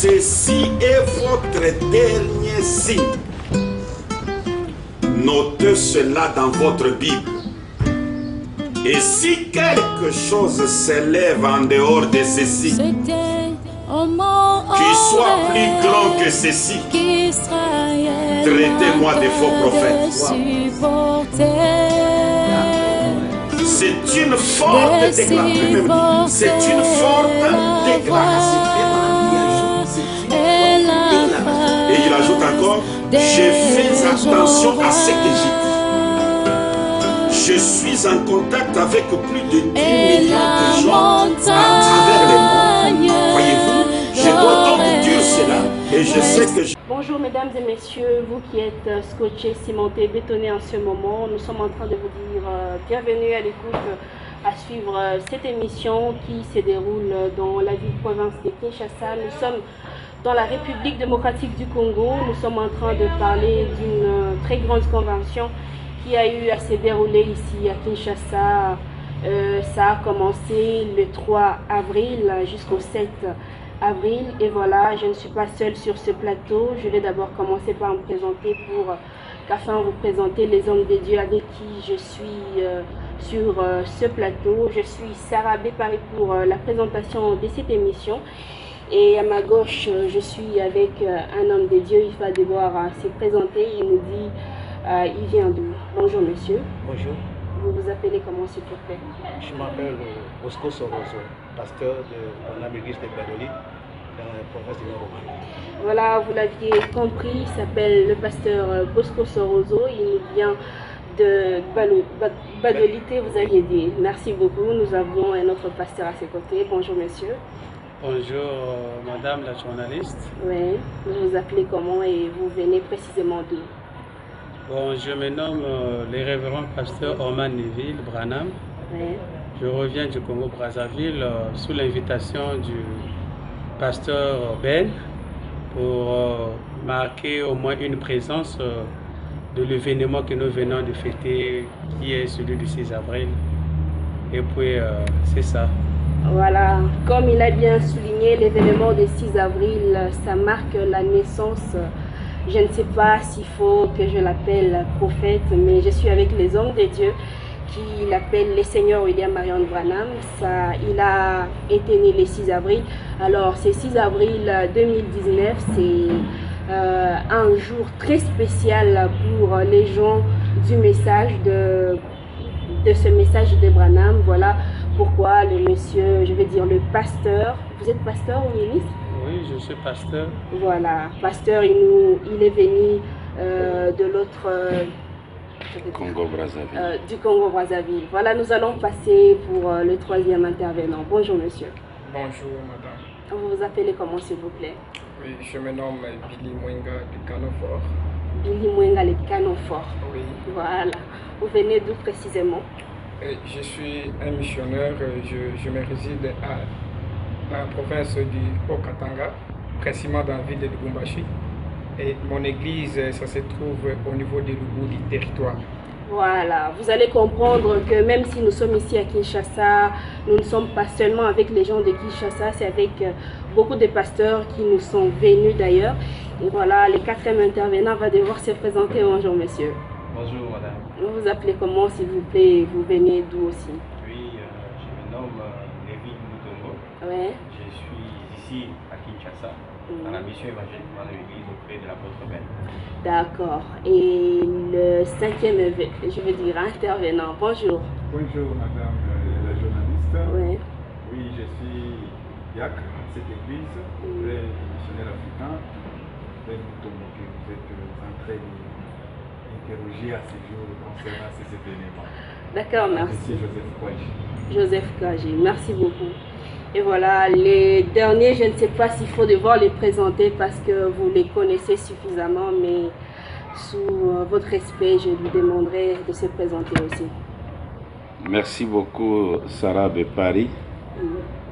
Ceci est votre dernier signe. Notez cela dans votre Bible. Et si quelque chose s'élève en dehors de ceci, qui soit plus grand que ceci, traitez-moi de faux prophètes. C'est une forte déclaration. C'est une forte déclaration. Et il ajoute encore, je fais attention à ce que j'ai dit. Je suis en contact avec plus de 10 millions de gens à travers le monde. Voyez-vous, je dois donc dire cela et je sais que je... Bonjour mesdames et messieurs, vous qui êtes scotchés, cimentés, bétonnés en ce moment, nous sommes en train de vous dire bienvenue à l'écoute, à suivre cette émission qui se déroule dans la ville-province de Kinshasa. Nous sommes dans la République démocratique du Congo. Nous sommes en train de parler d'une très grande convention qui a eu à se dérouler ici à Kinshasa. Ça a commencé le 3 avril jusqu'au 7 avril. Et voilà, je ne suis pas seule sur ce plateau. Je vais d'abord commencer par me présenter afin de vous présenter les hommes de Dieu avec qui je suis sur ce plateau. Je suis Sarah Bepari pour la présentation de cette émission. Et à ma gauche, je suis avec un homme de Dieu. Il va devoir se présenter. Il nous dit, il vient d'où? Bonjour monsieur. Bonjour. Vous vous appelez comment s'il vous plaît? Je m'appelle Bosco Sorozo, pasteur de l'église de Badoli dans la province de Nord-Oman. Voilà, vous l'aviez compris, il s'appelle le pasteur Bosco Sorozo. Il nous vient de Badolité, vous aviez dit. Merci beaucoup. Nous avons un autre pasteur à ses côtés. Bonjour monsieur. Bonjour madame la journaliste. Oui, vous vous appelez comment et vous venez précisément d'où? Bon, je me nomme le révérend pasteur Orman Neville Branham. Oui. Je reviens du Congo-Brazzaville sous l'invitation du pasteur Ben pour marquer au moins une présence de l'événement que nous venons de fêter qui est celui du 6 avril. Et puis c'est ça. Voilà, comme il a bien souligné, l'événement du 6 avril, ça marque la naissance. Je ne sais pas s'il faut que je l'appelle prophète, mais je suis avec les hommes de Dieu qui l'appellent le Seigneur William Marion Branham. Il a été né le 6 avril. Alors, c'est 6 avril 2019, c'est un jour très spécial pour les gens du message, de ce message de Branham. Voilà pourquoi le monsieur, je vais dire le pasteur, vous êtes pasteur ou ministre? Oui, je suis pasteur. Voilà, pasteur, il est venu de l'autre Congo-Brazzaville. du Congo-Brazzaville. Voilà, nous allons passer pour le troisième intervenant. Bonjour monsieur. Bonjour madame. Vous vous appelez comment s'il vous plaît? Oui, je me nomme Billy Mwenga du Canofort. Billy Mwenga, les canons forts. Oui. Voilà. Vous venez d'où précisément? Je suis un missionnaire, je me réside à la province du Haut-Katanga, précisément dans la ville de Lubumbashi. Et mon église, ça se trouve au niveau de Lubu, du territoire. Voilà, vous allez comprendre que même si nous sommes ici à Kinshasa, nous ne sommes pas seulement avec les gens de Kinshasa, c'est avec beaucoup de pasteurs qui nous sont venus d'ailleurs. Et voilà, le quatrième intervenant va devoir se présenter. Bonjour monsieur. Bonjour madame. Vous vous appelez comment s'il vous plaît? Vous venez d'où aussi? Oui, je me nomme Lévi Moutongo. Ouais. Je suis ici à Kinshasa, dans la mission évangélique dans l'église auprès de l'apôtre Ben. D'accord. Et le cinquième, je veux dire, intervenant. Bonjour. Bonjour madame la journaliste. Oui. Oui, je suis Yak à cette église, le missionnaire africain. Ben Moutombo, que vous êtes en train d'interroger à ce jour concernant ces événements. D'accord, merci. Ici Joseph Kouaji. Joseph Kouaji, merci beaucoup. Et voilà, les derniers, je ne sais pas s'il faut devoir les présenter parce que vous les connaissez suffisamment, mais sous votre respect, je lui demanderai de se présenter aussi. Merci beaucoup Sarah Bepari,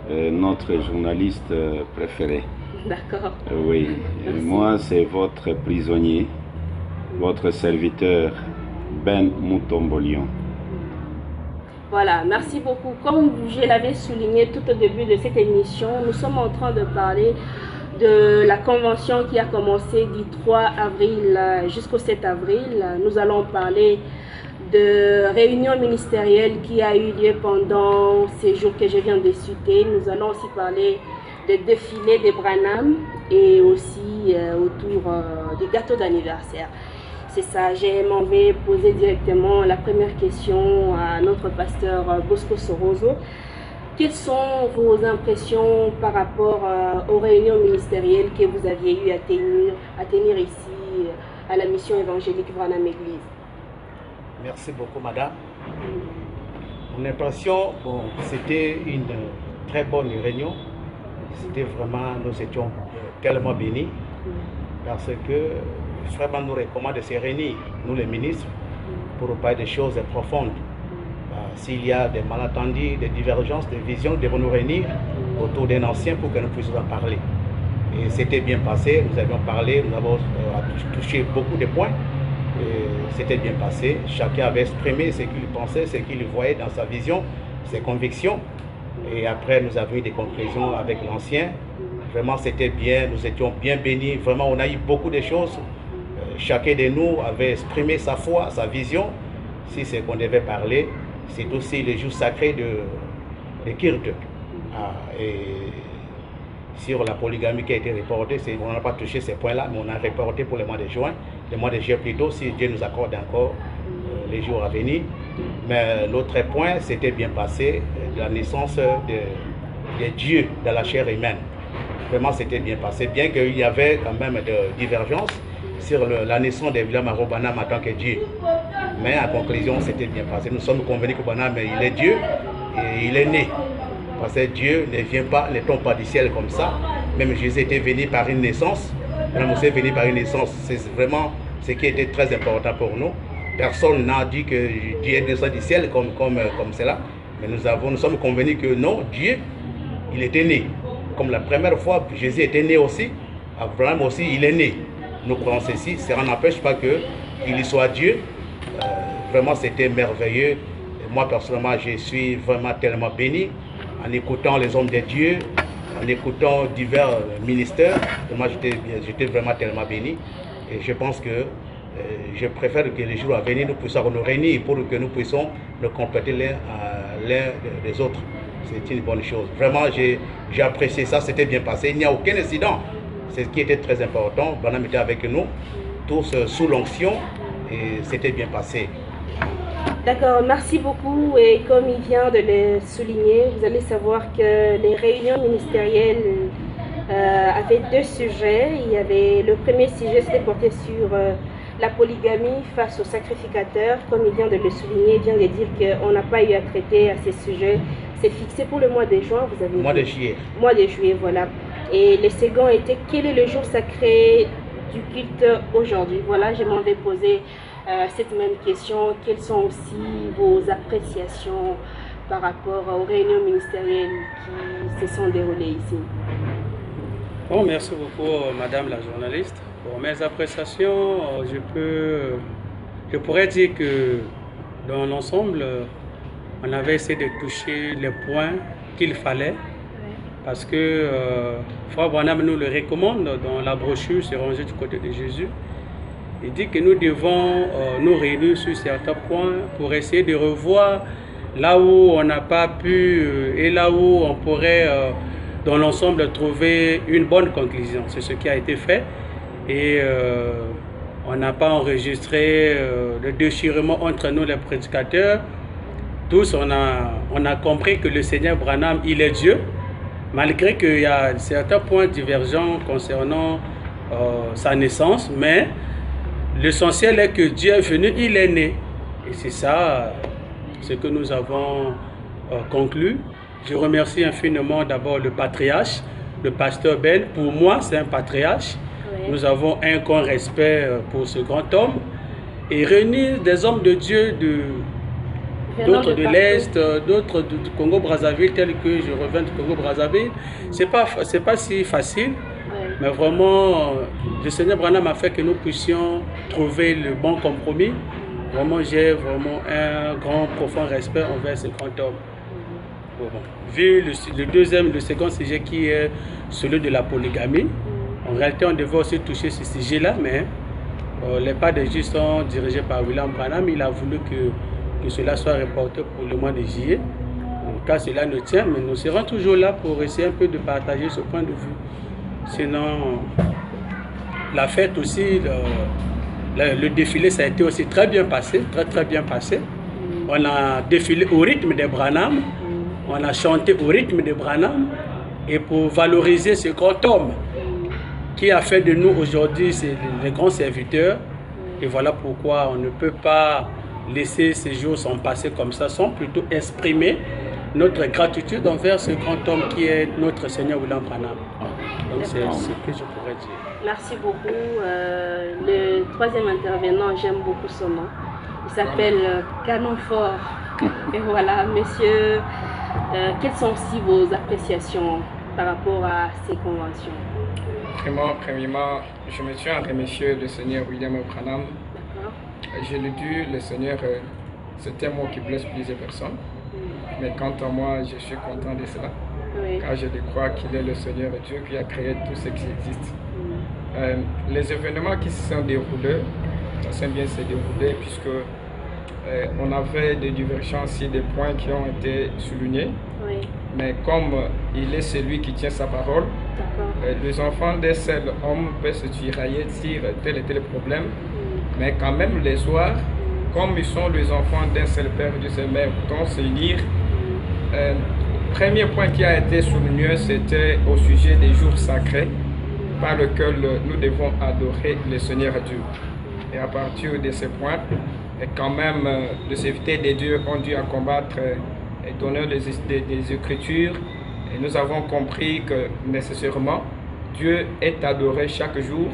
notre journaliste préférée. D'accord. Oui, Merci. moi c'est votre prisonnier, votre serviteur Ben Moutombolion. Voilà, merci beaucoup. Comme je l'avais souligné tout au début de cette émission, nous sommes en train de parler de la convention qui a commencé du 3 avril jusqu'au 7 avril. Nous allons parler de réunion ministérielle qui a eu lieu pendant ces jours que je viens de citer. Nous allons aussi parler de défilé des Branham et aussi autour des gâteaux d'anniversaire. C'est ça, je m'en vais poser directement la première question à notre pasteur Bosco Soroso. Quelles sont vos impressions par rapport aux réunions ministérielles que vous aviez eu à tenir ici à la mission évangélique Branham Église? Merci beaucoup, madame. Mon impression, bon, c'était une très bonne réunion. C'était vraiment, nous étions tellement bénis parce que vraiment nous recommande de se réunir, nous les ministres, pour parler des choses profondes. S'il y a des malentendus, des divergences, des visions, nous devons nous réunir autour d'un ancien pour que nous puissions en parler. Et c'était bien passé, nous avions parlé, nous avons touché beaucoup de points. C'était bien passé, chacun avait exprimé ce qu'il pensait, ce qu'il voyait dans sa vision, ses convictions. Et après, nous avons eu des conclusions avec l'ancien. Vraiment, c'était bien, nous étions bien bénis. Vraiment, on a eu beaucoup de choses. Chacun de nous avait exprimé sa foi, sa vision. Si c'est qu'on devait parler, c'est aussi le jour sacré de Kirk. Et sur la polygamie qui a été reportée, on n'a pas touché ces points-là, mais on a reporté pour le mois de juin, le mois de juillet plutôt, si Dieu nous accorde encore les jours à venir. Mais l'autre point, c'était bien passé, la naissance de Dieu dans la chair humaine. Vraiment, c'était bien passé, bien qu'il y avait quand même des divergences sur la naissance de William Aro Branham en tant que Dieu. Mais en conclusion, c'était bien passé. Nous sommes convenus que Branham, il est Dieu et il est né. Parce que Dieu ne vient pas, ne tombe pas du ciel comme ça. Même Jésus était venu par une naissance. Branham aussi est venu par une naissance. C'est vraiment ce qui était très important pour nous. Personne n'a dit que Dieu est descendu du ciel comme cela. Mais nous sommes convenus que non, Dieu, il était né. Comme la première fois, Jésus était né aussi. Abraham aussi, il est né. Nous croyons ceci. Cela n'empêche pas qu'il soit Dieu. Vraiment, c'était merveilleux. Et moi, personnellement, je suis vraiment tellement béni en écoutant les hommes de Dieu, en écoutant divers ministères. Moi, j'étais vraiment tellement béni. Et je pense que je préfère que les jours à venir, nous puissions nous réunir pour que nous puissions nous compléter l'un des autres. C'est une bonne chose. Vraiment, j'ai apprécié ça, c'était bien passé. Il n'y a aucun incident. C'est ce qui était très important. Branham était avec nous, tous sous l'onction, et c'était bien passé. D'accord, merci beaucoup. Et comme il vient de le souligner, vous allez savoir que les réunions ministérielles avaient deux sujets. Il y avait le premier sujet, c'était porté sur la polygamie face au sacrificateur. Comme il vient de le souligner, il vient de dire qu'on n'a pas eu à traiter à ces sujets. C'est fixé pour le mois de juin, vous avez dit. Mois de juillet. Mois de juillet, voilà. Et le second était quel est le jour sacré du culte aujourd'hui? Voilà, je m'en vais poser cette même question. Quelles sont aussi vos appréciations par rapport aux réunions ministérielles qui se sont déroulées ici? Bon, merci beaucoup, madame la journaliste. Pour mes appréciations, je pourrais dire que dans l'ensemble, on avait essayé de toucher les points qu'il fallait. Parce que Frère Branham nous le recommande dans la brochure, c'est rangé du côté de Jésus. Il dit que nous devons nous réunir sur certains points pour essayer de revoir là où on n'a pas pu et là où on pourrait dans l'ensemble trouver une bonne conclusion. C'est ce qui a été fait et on n'a pas enregistré de déchirement entre nous les prédicateurs. Tous on a compris que le Seigneur Branham il est Dieu. Malgré qu'il y a certains points divergents concernant sa naissance, mais l'essentiel est que Dieu est venu, il est né. Et c'est ça ce que nous avons conclu. Je remercie infiniment d'abord le patriarche, le pasteur Ben. Pour moi, c'est un patriarche. Oui. Nous avons un grand respect pour ce grand homme. Et réunir des hommes de Dieu d'autres de l'Est, d'autres du Congo-Brazzaville, tels que je reviens du Congo-Brazzaville. C'est pas si facile, mais vraiment, le Seigneur Branham a fait que nous puissions trouver le bon compromis. Vraiment, j'ai vraiment un grand, profond respect envers ce grand homme. Bon. Vu le second sujet qui est celui de la polygamie, En réalité, on devait aussi toucher ce sujet-là, mais les pas de justice sont dirigés par William Branham. Il a voulu que cela soit reporté pour le mois de juillet. En cas, cela nous tient, mais nous serons toujours là pour essayer un peu de partager ce point de vue. Sinon, la fête aussi, le défilé, ça a été aussi très bien passé, très bien passé. On a défilé au rythme de Branham, on a chanté au rythme de Branham, et pour valoriser ce grand homme qui a fait de nous aujourd'hui les grands serviteurs. Et voilà pourquoi on ne peut pas laisser ces jours s'en passer comme ça, sans plutôt exprimer notre gratitude envers ce grand homme qui est notre Seigneur William Branham. Donc c'est ce que je pourrais dire. Merci beaucoup. Le troisième intervenant, j'aime beaucoup son nom. Il s'appelle Canon Fort. Et voilà, monsieur, quelles sont aussi vos appréciations par rapport à ces conventions? Premièrement, je me tiens à remercier le Seigneur William Branham. Je le dis, le Seigneur, c'est un mot qui blesse plusieurs personnes. Mais quant à moi, je suis content de cela. Oui. Car je crois qu'il est le Seigneur Dieu qui a créé tout ce qui existe. Les événements qui se sont déroulés, ça s'est bien se déroulé puisque on avait des divergences et des points qui ont été soulignés. Oui. Mais comme il est celui qui tient sa parole, les enfants d'un seul homme peuvent se tirailler sur tel et tel problème. Mais quand même les soirs, comme ils sont les enfants d'un seul père et d'une seule mère, pourtant se lire. Premier point qui a été souligné, c'était au sujet des jours sacrés par lesquels nous devons adorer le Seigneur Dieu. Et à partir de ce point, quand même, les serviteurs de Dieu ont dû combattre et donner des Écritures. Et nous avons compris que nécessairement, Dieu est adoré chaque jour.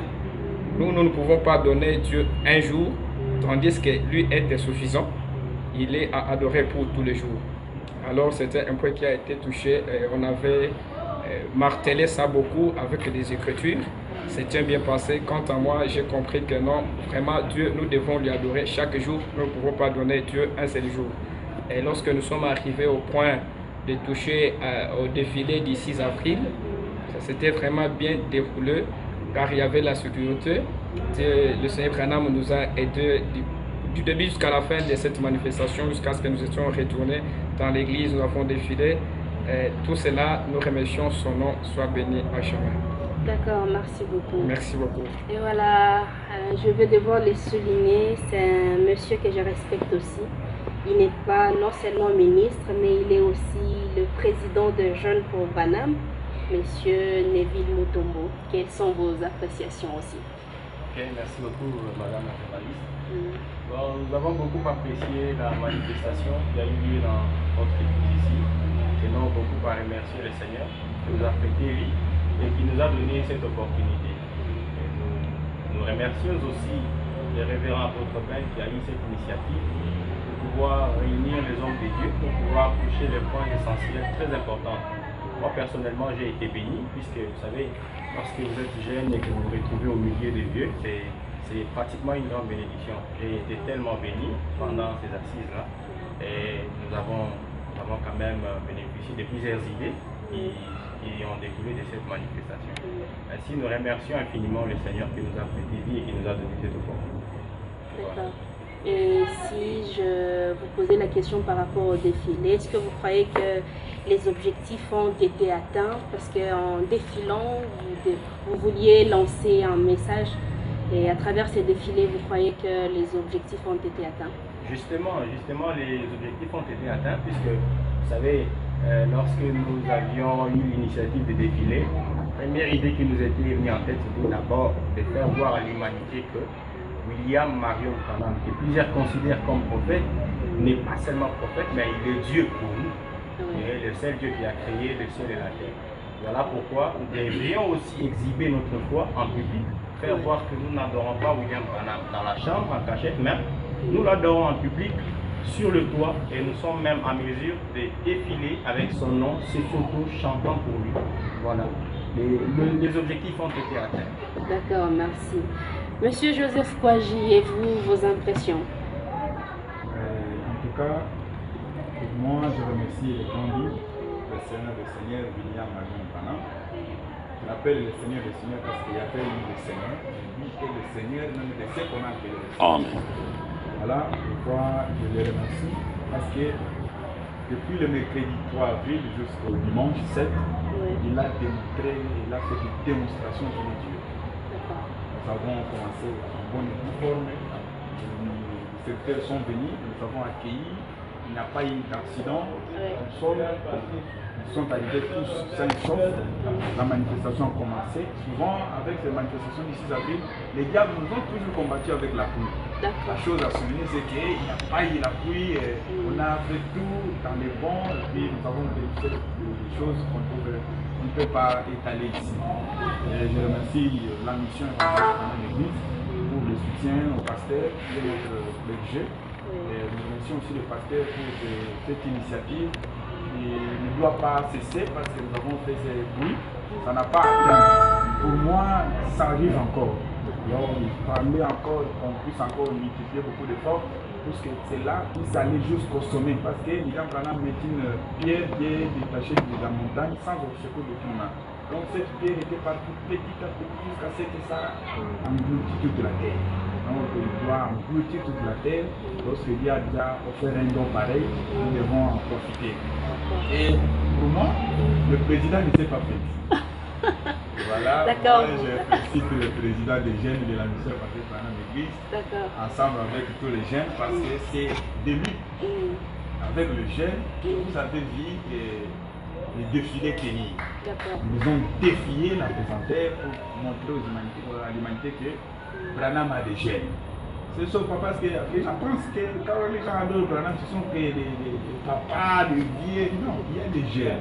Nous ne pouvons pas donner Dieu un jour, tandis que lui est suffisant. Il est à adorer pour tous les jours. Alors c'était un point qui a été touché. On avait martelé ça beaucoup avec des Écritures. C'était bien passé. Quant à moi, j'ai compris que non, vraiment Dieu, nous devons lui adorer chaque jour. Nous ne pouvons pas donner Dieu un seul jour. Et lorsque nous sommes arrivés au point de toucher au défilé du 6 avril, ça s'était vraiment bien déroulé car il y avait la sécurité. Le Seigneur Branham nous a aidés du début jusqu'à la fin de cette manifestation, jusqu'à ce que nous étions retournés dans l'église, nous avons défilé. Tout cela, nous remercions son nom, soit béni à jamais. D'accord, merci beaucoup. Merci beaucoup. Et voilà, je vais devoir le souligner, c'est un monsieur que je respecte aussi. Il n'est pas non seulement ministre, mais il est aussi le président de Jeunes pour Branham, monsieur Neville Mutombo. Quelles sont vos appréciations aussi? Ok, merci beaucoup, madame la journaliste. Bon, nous avons beaucoup apprécié la manifestation qui a eu lieu dans notre église ici. Tenons beaucoup à remercier le Seigneur qui nous a prêté lui et qui nous a donné cette opportunité. Et nous remercions aussi le révérend apôtre Ben qui a eu cette initiative pour pouvoir réunir les hommes de Dieu, pour pouvoir toucher les points essentiels très importants. Moi personnellement j'ai été béni puisque vous savez, lorsque vous êtes jeune et que vous vous retrouvez au milieu des vieux, c'est pratiquement une grande bénédiction. J'ai été tellement béni pendant ces assises-là et nous avons quand même bénéficié de plusieurs idées qui ont découlé de cette manifestation. Ainsi, nous remercions infiniment le Seigneur qui nous a prêté vie et qui nous a donné cette opportunité. D'accord. Et si je vous posais la question par rapport au défilé, est-ce que vous croyez que les objectifs ont été atteints? Parce qu'en défilant, vous vouliez lancer un message et à travers ces défilés, vous croyez que les objectifs ont été atteints? Justement, les objectifs ont été atteints puisque, vous savez, lorsque nous avions eu l'initiative de défiler, la première idée qui nous était venue en tête, c'était d'abord de faire voir à l'humanité que William Marion Branham, que plusieurs considèrent comme prophète, n'est pas seulement prophète, mais il est Dieu pour nous. Il est le seul Dieu qui a créé le ciel et la terre. Voilà pourquoi nous devrions aussi exhiber notre foi en public, faire voir que nous n'adorons pas William Branham dans la chambre, en cachette même. Nous l'adorons en public, sur le toit, et nous sommes même en mesure de défiler avec son nom, ses photos, chantant pour lui. Voilà. Les objectifs ont été atteints. D'accord, merci. Monsieur Joseph Kouaji, et vous, vos impressions? En tout cas, pour moi, je remercie le candidat, le Seigneur William Marion Branham, appelle le Seigneur le Seigneur parce qu'il appelle le Seigneur. Lui est le Seigneur même de ce qu'on a appelé le Seigneur. Amen. Voilà pourquoi je les remercie parce que depuis le mercredi 3 avril jusqu'au dimanche 7, il a démontré, il a fait une démonstration de Dieu. Nous avons commencé en bonne forme, les secteurs sont venus, nous avons accueilli, il n'y a pas eu d'accident, ils sont arrivés tous sains et saufs, la manifestation a commencé. Souvent, avec les manifestations du 6 avril, les diables nous ont toujours combattu avec la pluie. La chose à souligner, c'est qu'il n'y a pas eu la pluie, on a fait tout dans les bons, et puis nous avons fait des choses qu'on ne peut pas étaler ici. Et je remercie la mission de l'Église pour le soutien au pasteur et notre berger. Et nous remercions aussi le pasteur pour cette initiative. Il ne doit pas cesser parce que nous avons fait ces bruits. Ça n'a pas atteint. Pour moi, ça arrive encore. Donc, il fallait encore qu'on puisse encore multiplier beaucoup d'efforts parce que c'est là qu'ils allaient jusqu'au sommet. Parce que Miriam Branham met une pierre bien détachée de la montagne sans obstacle de climat. Donc cette pierre était partie petit à petit jusqu'à ce que ça engloutit toute la terre. Donc il doit engloutir toute la terre. Lorsque Dieu a déjà offert un don pareil, nous devons en profiter. Et pour moi, le président ne s'est pas fait. Voilà, moi, je félicite le président des jeunes de la mission Patrick Branham Église, ensemble avec tous les jeunes, parce que c'est de lui, avec le jeune, que vous avez vu les défilés Kenny. Ils ont défié la pesanteur pour montrer à l'humanité que Branham a des jeunes. C'est ça, parce que les gens pensent que quand les gens adorent Branham, ce sont que des papas, des vieux. Non, il y a des jeunes.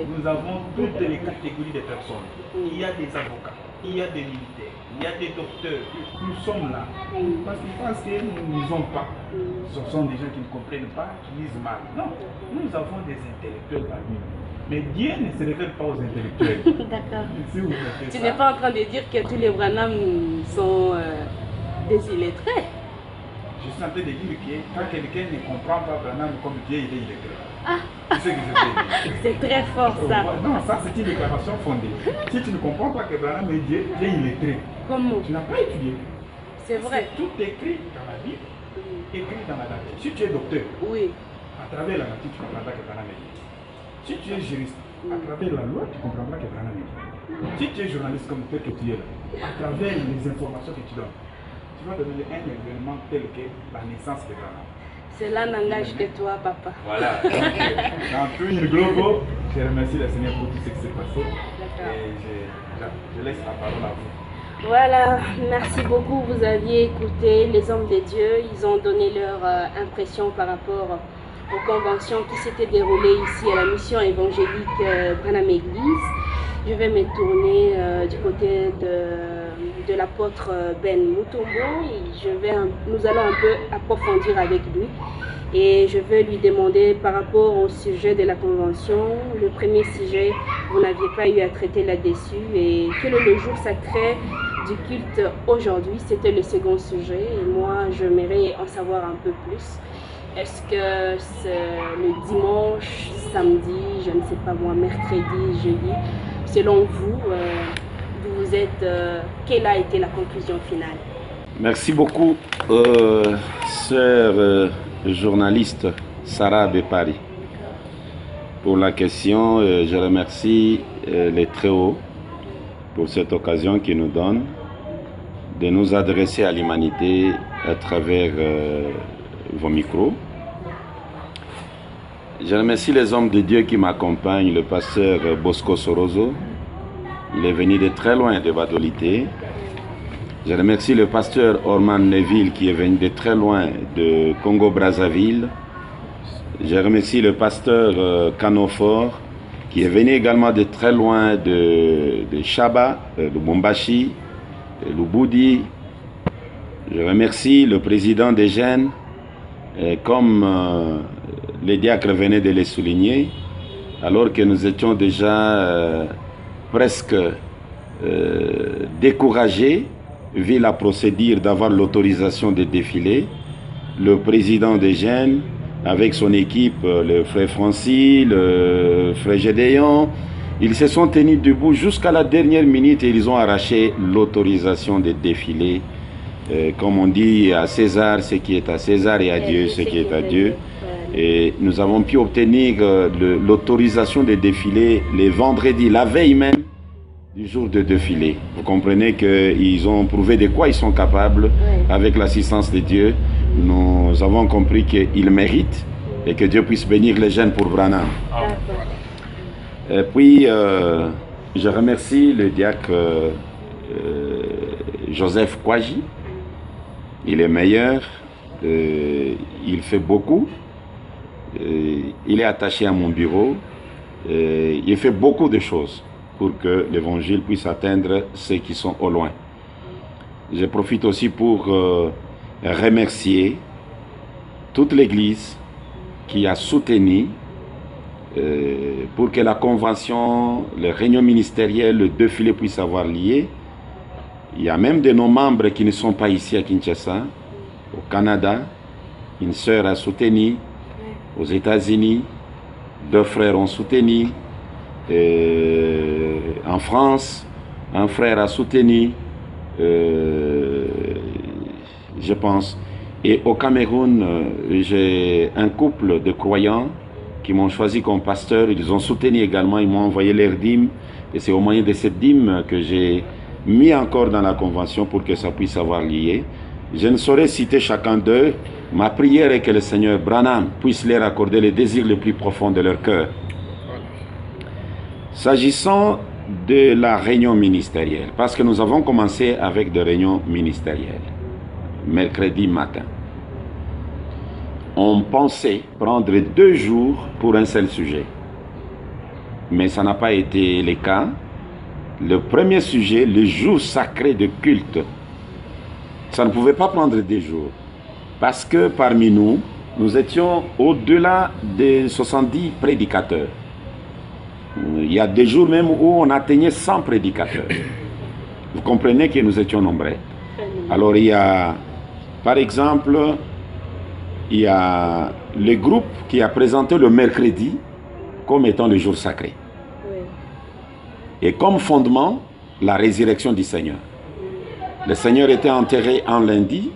Nous avons toutes les catégories de personnes. Il y a des avocats, il y a des militaires, il y a des docteurs. Nous sommes là. Parce qu'ils pensent que nous ne lisons pas. Ce sont des gens qui ne comprennent pas, qui lisent mal. Non, nous avons des intellectuels parmi nous. Mais Dieu ne se réfère pas aux intellectuels. D'accord. Tu n'es pas en train de dire que tous les Branham sont des illettrés. Je suis en train de dire que quand quelqu'un ne comprend pas Branham comme Dieu, il est illettré. C'est ce que je veux dire. C'est très fort ça. Non, ça c'est une déclaration fondée. Si tu ne comprends pas que Branham est Dieu, tu es illettré. Comment? Tu n'as pas étudié. C'est vrai. Tout écrit dans la Bible, écrit dans la nature. Si tu es docteur, à travers la nature, tu comprendras que Branham est Dieu. Si tu es juriste, à travers la loi, tu comprendras que Branham est Dieu. Si tu es journaliste comme tel que tu es là, à travers les informations que tu donnes, tu vas donner un événement tel que la naissance de Branham. Cela n'engage que toi, papa. Voilà. Dans tout le globe, je remercie le Seigneur pour tout ce qui s'est passé. Et je laisse la parole à vous. Voilà, merci beaucoup. Vous aviez écouté les hommes de Dieu. Ils ont donné leur impression par rapport aux conventions qui s'étaient déroulées ici à la mission évangélique Branham Église. Je vais me tourner du côté de l'apôtre Ben Mutombo. Nous allons un peu approfondir avec lui. Et je vais lui demander par rapport au sujet de la convention, le premier sujet, vous n'aviez pas eu à traiter là-dessus. Et quel est le jour sacré du culte aujourd'hui? C'était le second sujet. Et moi, j'aimerais en savoir un peu plus. Est-ce que c'est le dimanche, samedi, je ne sais pas moi, mercredi, jeudi? Selon vous, vous êtes, quelle a été la conclusion finale? Merci beaucoup, sœur journaliste Sarah Bepari, pour la question. Je remercie les Très-Hauts pour cette occasion qu'ils nous donnent de nous adresser à l'humanité à travers vos micros. Je remercie les hommes de Dieu qui m'accompagnent, le pasteur Bosco Sorozo. Il est venu de très loin de Badolité. Je remercie le pasteur Orman Neville qui est venu de très loin de Congo-Brazzaville. Je remercie le pasteur Canofor qui est venu également de très loin de Chaba, de Bombashi, de Lubudi. Je remercie le président des jeunes, comme les diacres venaient de les souligner, alors que nous étions déjà presque découragés vu la procédure d'avoir l'autorisation de défiler. Le président des jeunes, avec son équipe, le frère Francis, le frère Gédéon, Ils se sont tenus debout jusqu'à la dernière minute et ils ont arraché l'autorisation de défiler. Comme on dit, à César ce qui est à César et à Dieu ce qui est à Dieu. Et nous avons pu obtenir l'autorisation de défiler les vendredis, la veille même du jour de défilé. Vous comprenez qu'ils ont prouvé de quoi ils sont capables avec l'assistance de Dieu. Nous avons compris qu'ils méritent et que Dieu puisse bénir les jeunes pour Branham. Et puis, je remercie le diacre Joseph Kouaji. Il est meilleur, il fait beaucoup. Il est attaché à mon bureau. Il fait beaucoup de choses pour que l'évangile puisse atteindre ceux qui sont au loin. Je profite aussi pour remercier toute l'Église qui a soutenu pour que la convention, le réunion ministérielle, le défilé puisse avoir lieu. Il y a même de nos membres qui ne sont pas ici à Kinshasa, au Canada. Une sœur a soutenu, aux États-Unis, 2 frères ont soutenu, en France, un frère a soutenu, je pense. Et au Cameroun, j'ai un couple de croyants qui m'ont choisi comme pasteur. Ils ont soutenu également, ils m'ont envoyé leur dîme. Et c'est au moyen de cette dîme que j'ai mis encore dans la convention pour que ça puisse avoir lié. Je ne saurais citer chacun d'eux. Ma prière est que le Seigneur Branham puisse leur accorder les désirs les plus profonds de leur cœur. S'agissant de la réunion ministérielle, parce que nous avons commencé avec des réunions ministérielles, mercredi matin. On pensait prendre 2 jours pour un seul sujet. Mais ça n'a pas été le cas. Le premier sujet, le jour sacré de culte, ça ne pouvait pas prendre 2 jours. Parce que parmi nous, nous étions au-delà des 70 prédicateurs. Il y a des jours même où on atteignait 100 prédicateurs. Vous comprenez que nous étions nombreux. Alors il y a, par exemple, il y a le groupe qui a présenté le mercredi comme étant le jour sacré. Et comme fondement, la résurrection du Seigneur. Le Seigneur était enterré un lundi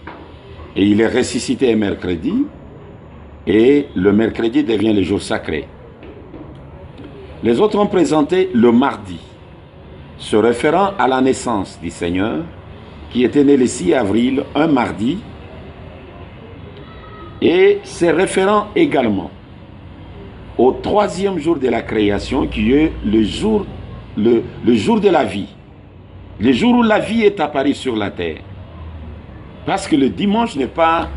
et il est ressuscité un mercredi. Et le mercredi devient le jour sacré. Les autres ont présenté le mardi, se référant à la naissance du Seigneur, qui était né le 6 avril, un mardi, et se référant également au 3e jour de la création, qui est le jour de la vie, le jour où la vie est apparue sur la terre. Parce que le dimanche n'est pas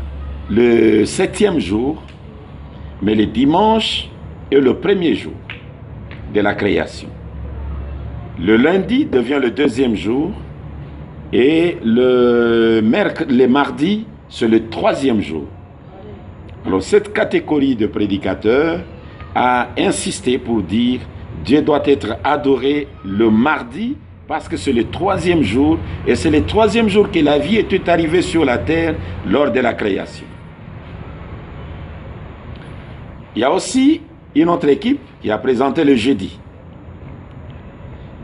le 7e jour, mais le dimanche est le 1er jour de la création. Le lundi devient le 2e jour et le mardi, c'est le 3e jour. Alors cette catégorie de prédicateurs a insisté pour dire Dieu doit être adoré le mardi parce que c'est le 3e jour et c'est le 3e jour que la vie était arrivée sur la terre lors de la création. Il y a aussi une autre équipe qui a présenté le jeudi.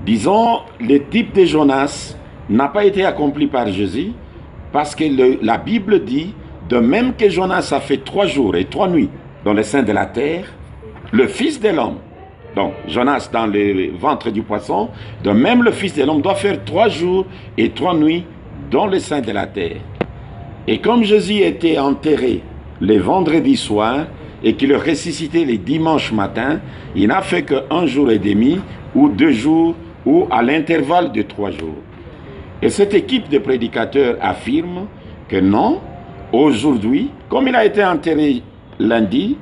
Disons, le type de Jonas n'a pas été accompli par Jésus parce que la Bible dit, de même que Jonas a fait 3 jours et 3 nuits dans le sein de la terre, le Fils de l'homme, donc Jonas dans le ventre du poisson, de même le Fils de l'homme doit faire 3 jours et 3 nuits dans le sein de la terre. Et comme Jésus était enterré le vendredi soir, et qu'il ressuscitait les dimanches matin, il n'a fait qu'1 jour et demi, ou 2 jours, ou à l'intervalle de 3 jours. Et cette équipe de prédicateurs affirme que non, aujourd'hui, comme il a été enterré lundi,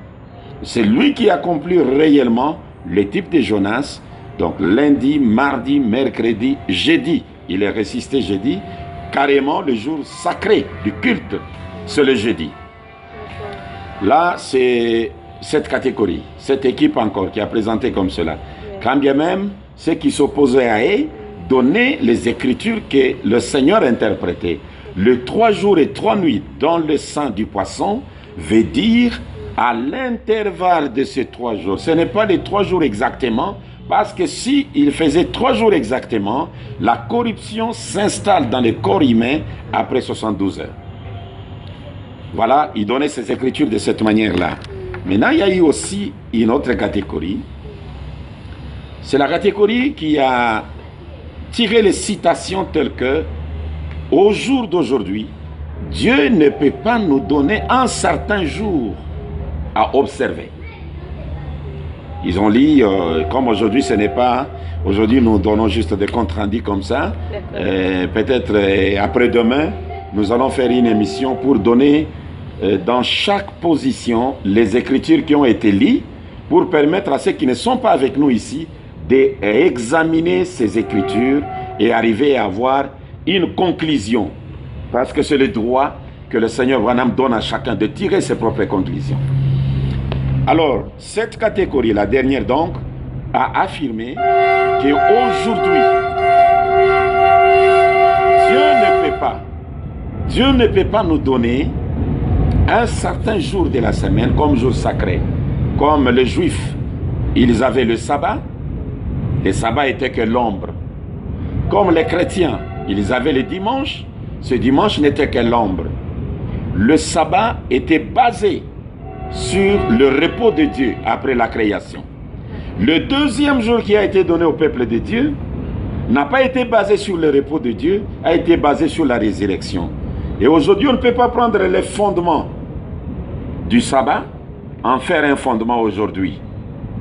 c'est lui qui accomplit réellement le type de Jonas. Donc lundi, mardi, mercredi, jeudi, il est ressuscité jeudi, carrément le jour sacré du culte, c'est le jeudi. Là, c'est cette catégorie, cette équipe encore qui a présenté comme cela. Quand bien même, ceux qui s'opposaient à eux donnaient les écritures que le Seigneur interprétait. Le 3 jours et 3 nuits dans le sein du poisson veut dire à l'intervalle de ces 3 jours. Ce n'est pas les 3 jours exactement, Parce que s'il faisait 3 jours exactement, la corruption s'installe dans le corps humain après 72 heures. Voilà, il donnait ses écritures de cette manière-là. Maintenant, il y a eu aussi une autre catégorie. C'est la catégorie qui a tiré les citations telles que « Au jour d'aujourd'hui, Dieu ne peut pas nous donner un certain jour à observer. » Ils ont dit, comme aujourd'hui ce n'est pas, aujourd'hui nous donnons juste des comptes rendus comme ça, peut-être après-demain, nous allons faire une émission pour donner dans chaque position les écritures qui ont été liées, pour permettre à ceux qui ne sont pas avec nous ici d'examiner ces écritures et arriver à avoir une conclusion. Parce que c'est le droit que le Seigneur Branham donne à chacun de tirer ses propres conclusions. Alors, cette catégorie, la dernière donc, a affirmé qu'aujourd'hui, Dieu ne peut pas nous donner un certain jour de la semaine comme jour sacré. Comme les Juifs, ils avaient le sabbat était que l'ombre. Comme les chrétiens, ils avaient le dimanche, ce dimanche n'était que l'ombre. Le sabbat était basé sur le repos de Dieu après la création. Le deuxième jour qui a été donné au peuple de Dieu n'a pas été basé sur le repos de Dieu, a été basé sur la résurrection. Et aujourd'hui, on ne peut pas prendre les fondements du sabbat, en faire un fondement aujourd'hui,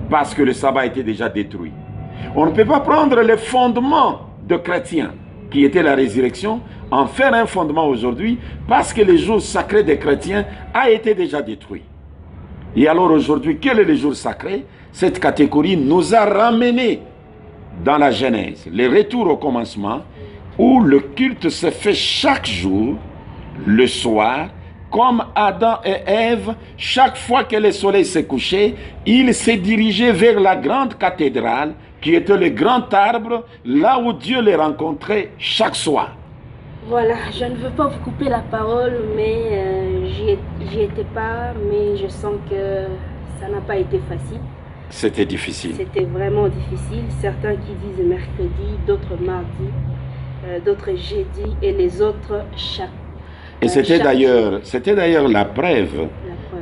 parce que le sabbat était déjà détruit. On ne peut pas prendre les fondements de chrétiens, qui était la résurrection, en faire un fondement aujourd'hui, parce que le jour sacré des chrétiens a été déjà détruit. Et alors aujourd'hui, quel est le jour sacré? Cette catégorie nous a ramenés dans la Genèse, le retour au commencement, où le culte se fait chaque jour, le soir, comme Adam et Ève, chaque fois que le soleil s'est couché, ils se dirigeaient vers la grande cathédrale, qui était le grand arbre, là où Dieu les rencontrait chaque soir. Voilà, je ne veux pas vous couper la parole, mais j'y étais pas, mais je sens que ça n'a pas été facile. C'était difficile. C'était vraiment difficile. Certains qui disent mercredi, d'autres mardi, d'autres jeudi et les autres chaque. Et c'était d'ailleurs la preuve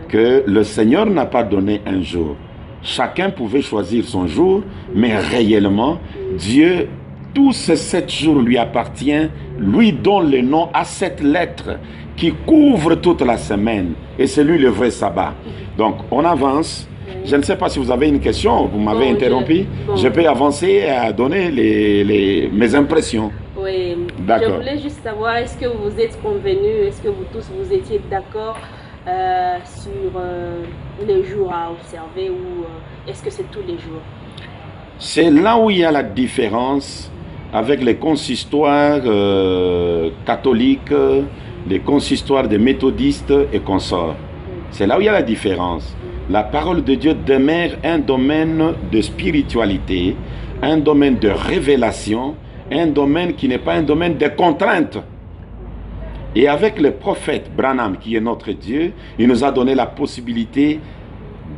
que le Seigneur n'a pas donné un jour. Chacun pouvait choisir son jour, mais réellement, Dieu, tous ces 7 jours lui appartiennent, lui donne le nom à cette lettre qui couvre toute la semaine. Et c'est lui le vrai sabbat. Donc, on avance. Je ne sais pas si vous avez une question, vous m'avez interrompu. Je peux avancer à donner mes impressions. Oui, je voulais juste savoir, est-ce que vous êtes convenus, est-ce que vous tous vous étiez d'accord sur les jours à observer ou est-ce que c'est tous les jours? C'est là où il y a la différence avec les consistoires catholiques, les consistoires des méthodistes et consorts. C'est là où il y a la différence. La parole de Dieu demeure un domaine de spiritualité, un domaine de révélation, un domaine qui n'est pas un domaine de contrainte. Et avec le prophète Branham, qui est notre Dieu, il nous a donné la possibilité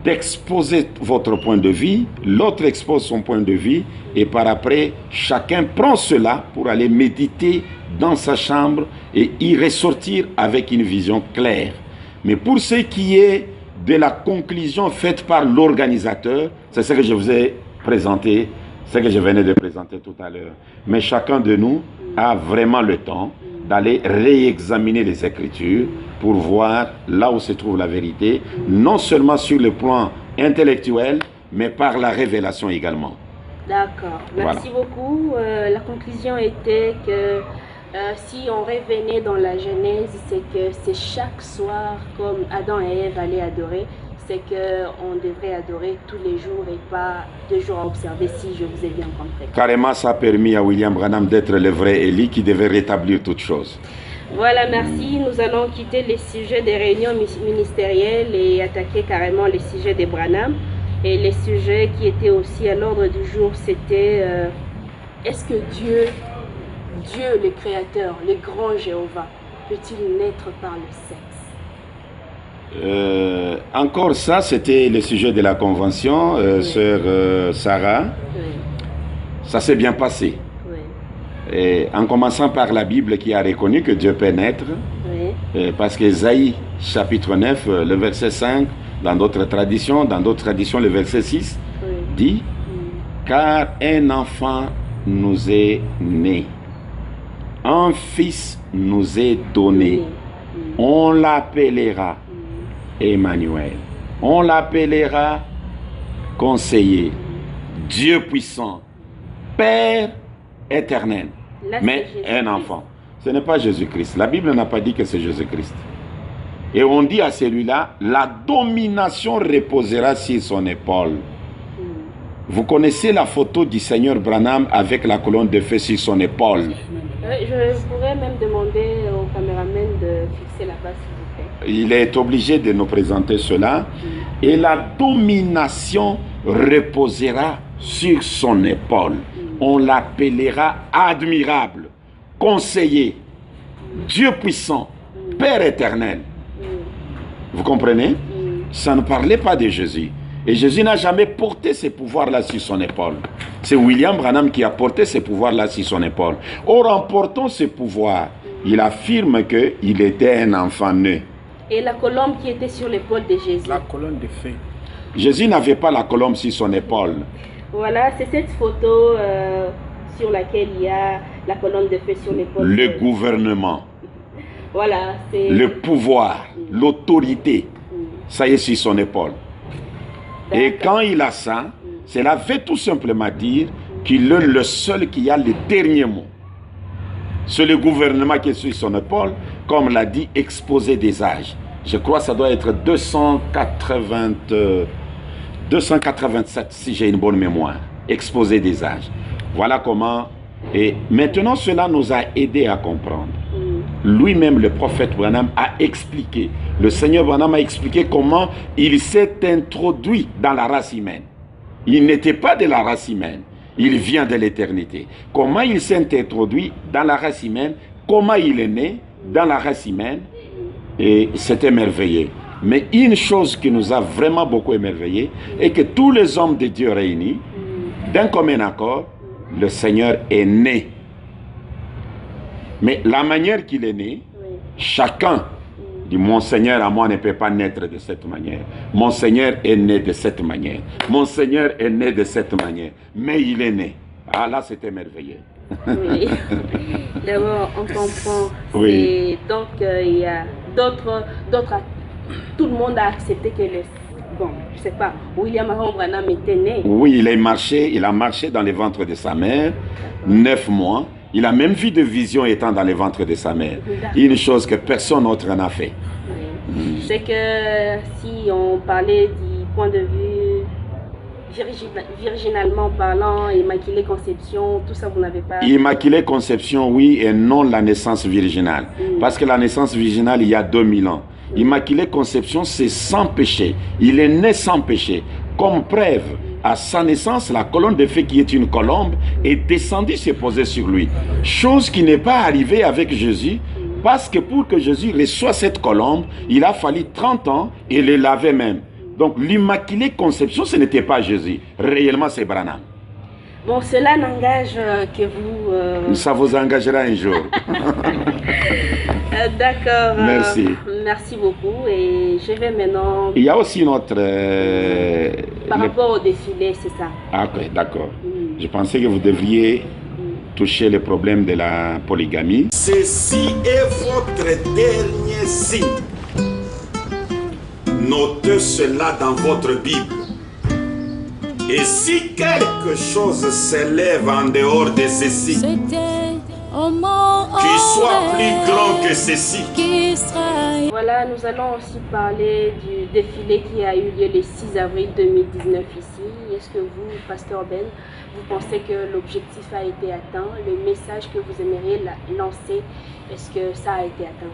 d'exposer votre point de vue, l'autre expose son point de vue, et par après, chacun prend cela pour aller méditer dans sa chambre et y ressortir avec une vision claire. Mais pour ce qui est de la conclusion faite par l'organisateur, c'est ce que je vous ai présenté, ce que je venais de présenter tout à l'heure. Mais chacun de nous a vraiment le temps d'aller réexaminer les Écritures pour voir là où se trouve la vérité, non seulement sur le plan intellectuel, mais par la révélation également. D'accord, merci beaucoup. La conclusion était que si on revenait dans la Genèse, c'est que c'est chaque soir, comme Adam et Ève allaient adorer, c'est qu'on devrait adorer tous les jours et pas 2 jours à observer, si je vous ai bien compris. Carrément, ça a permis à William Branham d'être le vrai Élie qui devait rétablir toutes choses. Voilà, merci. Nous allons quitter les sujets des réunions ministérielles et attaquer carrément les sujets des Branham. Et les sujets qui étaient aussi à l'ordre du jour, c'était est-ce que Dieu, le Créateur, le grand Jéhovah, peut-il naître par le sexe? Encore ça, c'était le sujet de la convention, sœur Sarah. Oui. Ça s'est bien passé. Oui. Et en commençant par la Bible qui a reconnu que Dieu peut naître, Oui. parce qu'Ésaïe chapitre 9, le verset 5, dans d'autres traditions, le verset 6, Oui. dit « Car un enfant nous est né, un fils nous est donné, on l'appellera Emmanuel, on l'appellera conseiller, Dieu puissant, Père éternel. » Là, Mais c'est Jésus-Christ. un enfant, ce n'est pas Jésus-Christ. La Bible n'a pas dit que c'est Jésus-Christ. Et on dit à celui-là, la domination reposera sur son épaule. Vous connaissez la photo du Seigneur Branham avec la colonne de feu sur son épaule. Je pourrais même demander au caméraman de fixer la base, s'il vous plaît. Il est obligé de nous présenter cela. Et la domination reposera sur son épaule. On l'appellera admirable, conseiller, Dieu puissant, Père éternel. Vous comprenez? Ça ne parlait pas de Jésus. Et Jésus n'a jamais porté ces pouvoirs-là sur son épaule. C'est William Branham qui a porté ces pouvoirs-là sur son épaule. Or, en portant ces pouvoirs, il affirme qu'il était un enfant né. Et la colombe qui était sur l'épaule de Jésus. La colonne de feu. Jésus n'avait pas la colombe sur son épaule. Voilà, c'est cette photo sur laquelle il y a la colonne de feu sur l'épaule. Le gouvernement, Voilà, c'est... le pouvoir, l'autorité, ça y est sur son épaule. Et quand il a ça, cela veut tout simplement dire qu'il est le seul qui a le dernier mot. C'est le gouvernement qui est sur son épaule, comme l'a dit Exposé des âges. Je crois que ça doit être 287, si j'ai une bonne mémoire. Exposé des âges. Voilà comment. Et maintenant, cela nous a aidé à comprendre. Lui-même, le prophète Branham, a expliqué. Le Seigneur Branham a expliqué comment il s'est introduit dans la race humaine. Il n'était pas de la race humaine. Il vient de l'éternité. Comment il s'est introduit dans la race humaine, comment il est né dans la race humaine, et c'était merveilleux. Mais une chose qui nous a vraiment beaucoup émerveillé est que tous les hommes de Dieu réunis, d'un commun accord, le Seigneur est né. Mais la manière qu'il est né, chacun dit, mon Seigneur à moi ne peut pas naître de cette manière. Mon Seigneur est né de cette manière. Mon Seigneur est né de cette manière. Mais il est né. Ah là, c'était merveilleux. Oui. D'abord, on comprend. Oui. Et donc, il y a d'autres... Tout le monde a accepté que le... Bon, je sais pas, William Branham était né. Oui, il a marché dans le ventre de sa mère, 9 mois. Il a même vu des visions étant dans le ventre de sa mère. Une chose que personne d'autre n'a fait. Oui. C'est que si on parlait du point de vue virginalement parlant, Immaculée Conception, tout ça vous n'avez pas... Immaculée Conception, oui, et non la naissance virginale. Parce que la naissance virginale, il y a 2000 ans. Immaculée Conception, c'est sans péché. Il est né sans péché. Comme preuve, à sa naissance, la colonne de feu qui est une colombe est descendue se poser sur lui. Chose qui n'est pas arrivée avec Jésus, parce que pour que Jésus reçoive cette colombe, il a fallu 30 ans et le laver même. Donc l'Immaculée Conception, ce n'était pas Jésus. Réellement, c'est Branham. Bon, cela n'engage que vous... Ça vous engagera un jour. D'accord. Merci. Merci beaucoup. Et je vais maintenant... Il y a aussi notre... Par rapport au défilé, c'est ça. Ah, ok, d'accord. Je pensais que vous devriez toucher le problème de la polygamie. Ceci est votre dernier signe. Notez cela dans votre Bible. Et si quelque chose s'élève en dehors de ceci, qui soit plus grand que ceci. Voilà, nous allons aussi parler du défilé qui a eu lieu le 6 avril 2019 ici. Est-ce que vous, Pasteur Ben, vous pensez que l'objectif a été atteint? Le message que vous aimeriez lancer, est-ce que ça a été atteint?